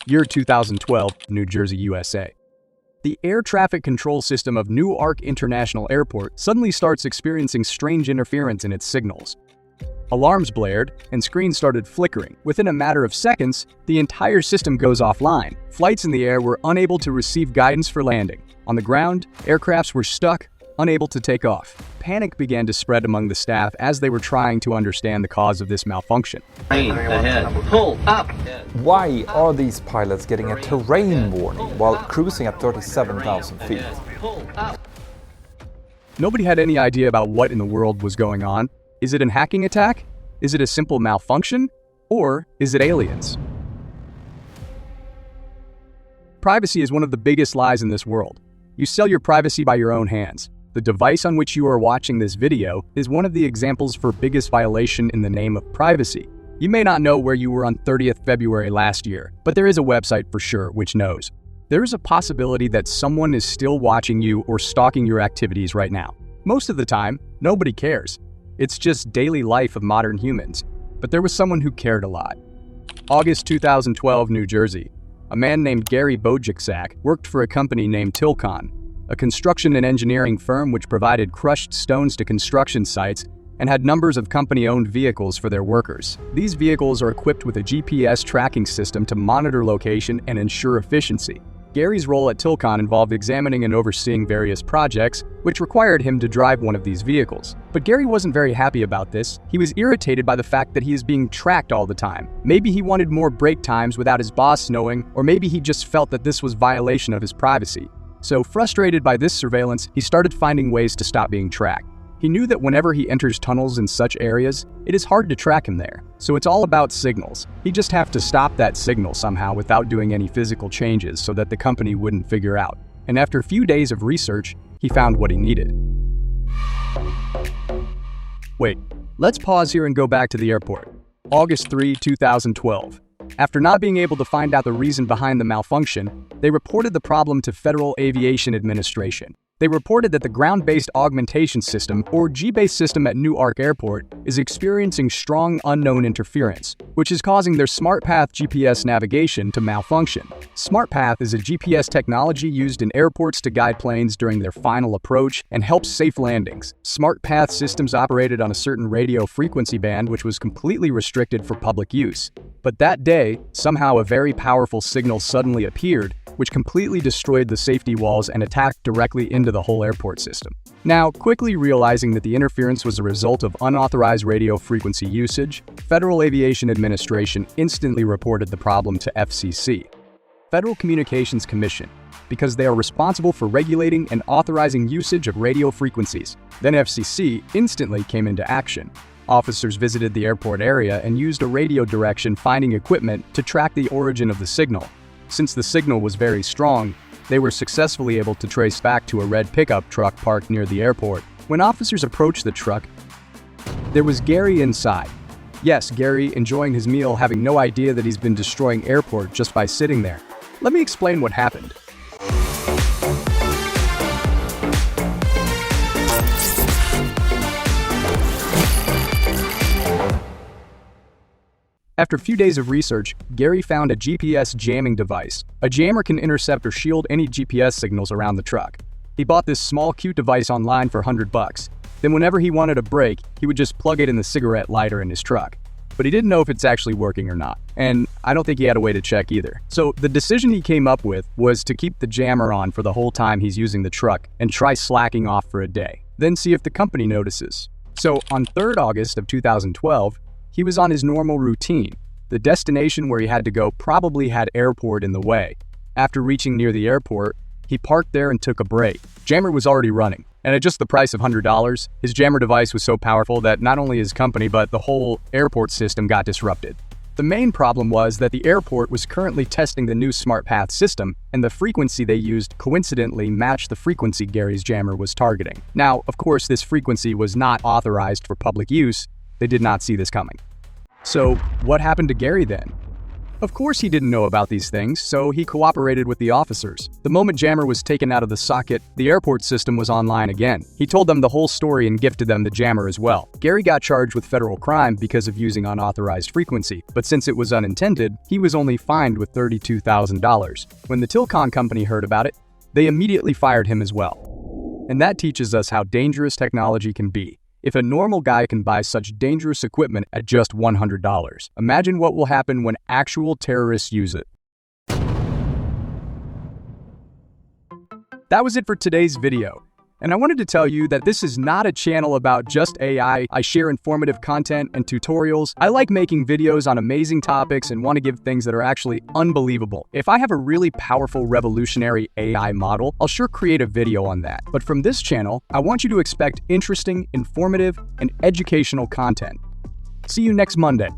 Year 2012, New Jersey, USA. The air traffic control system of Newark International Airport suddenly starts experiencing strange interference in its signals. Alarms blared, and screens started flickering. Within a matter of seconds, the entire system goes offline. Flights in the air were unable to receive guidance for landing. On the ground, aircrafts were stuck, unable to take off. Panic began to spread among the staff as they were trying to understand the cause of this malfunction. Ahead. Pull up. Why are these pilots getting a terrain warning while cruising at 37,000 feet? Nobody had any idea about what in the world was going on. Is it a hacking attack? Is it a simple malfunction? Or is it aliens? Privacy is one of the biggest lies in this world. You sell your privacy by your own hands. The device on which you are watching this video is one of the examples for biggest violation in the name of privacy. You may not know where you were on 30th February last year, but there is a website for sure which knows. There is a possibility that someone is still watching you or stalking your activities right now. Most of the time, nobody cares. It's just daily life of modern humans. But there was someone who cared a lot. August 2012, New Jersey. A man named Gary Bojicek worked for a company named Thankyou, a construction and engineering firm which provided crushed stones to construction sites and had numbers of company-owned vehicles for their workers. These vehicles are equipped with a GPS tracking system to monitor location and ensure efficiency. Gary's role at Thankyou involved examining and overseeing various projects, which required him to drive one of these vehicles. But Gary wasn't very happy about this. He was irritated by the fact that he is being tracked all the time. Maybe he wanted more break times without his boss knowing, or maybe he just felt that this was violation of his privacy. So, frustrated by this surveillance, he started finding ways to stop being tracked. He knew that whenever he enters tunnels in such areas, it is hard to track him there. So it's all about signals. He just have to stop that signal somehow without doing any physical changes so that the company wouldn't figure out. And after a few days of research, he found what he needed. Wait, let's pause here and go back to the airport. August 3, 2012. After not being able to find out the reason behind the malfunction, they reported the problem to Federal Aviation Administration. They reported that the ground-based augmentation system, or G-base system at Newark Airport, is experiencing strong unknown interference, which is causing their SmartPath GPS navigation to malfunction. SmartPath is a GPS technology used in airports to guide planes during their final approach and helps safe landings. SmartPath systems operated on a certain radio frequency band which was completely restricted for public use. But that day, somehow a very powerful signal suddenly appeared, which completely destroyed the safety walls and attacked directly into the whole airport system. Now, quickly realizing that the interference was a result of unauthorized radio frequency usage, Federal Aviation Administration instantly reported the problem to FCC, Federal Communications Commission, because they are responsible for regulating and authorizing usage of radio frequencies. Then FCC instantly came into action. Officers visited the airport area and used a radio direction finding equipment to track the origin of the signal. Since the signal was very strong, they were successfully able to trace back to a red pickup truck parked near the airport. When officers approached the truck, there was Gary inside. Yes, Gary enjoying his meal, having no idea that he's been destroying airport just by sitting there. Let me explain what happened. After a few days of research, Gary found a GPS jamming device. A jammer can intercept or shield any GPS signals around the truck. He bought this small cute device online for $100. Then whenever he wanted a break, he would just plug it in the cigarette lighter in his truck. But he didn't know if it's actually working or not. And I don't think he had a way to check either. So the decision he came up with was to keep the jammer on for the whole time he's using the truck and try slacking off for a day. Then see if the company notices. So on 3rd August of 2012, he was on his normal routine. The destination where he had to go probably had airport in the way. After reaching near the airport, he parked there and took a break. Jammer was already running, and at just the price of $100, his jammer device was so powerful that not only his company but the whole airport system got disrupted. The main problem was that the airport was currently testing the new SmartPath system, and the frequency they used coincidentally matched the frequency Gary's jammer was targeting. Now, of course, this frequency was not authorized for public use. They did not see this coming. So, what happened to Gary then? Of course he didn't know about these things, so he cooperated with the officers. The moment jammer was taken out of the socket, the airport system was online again. He told them the whole story and gifted them the jammer as well. Gary got charged with federal crime because of using unauthorized frequency, but since it was unintended, he was only fined with $32,000. When the Tilcon company heard about it, they immediately fired him as well. And that teaches us how dangerous technology can be. If a normal guy can buy such dangerous equipment at just $100, imagine what will happen when actual terrorists use it. That was it for today's video. And I wanted to tell you that this is not a channel about just AI. I share informative content and tutorials. I like making videos on amazing topics and want to give things that are actually unbelievable. If I have a really powerful, revolutionary AI model, I'll sure create a video on that. But from this channel, I want you to expect interesting, informative, and educational content. See you next Monday.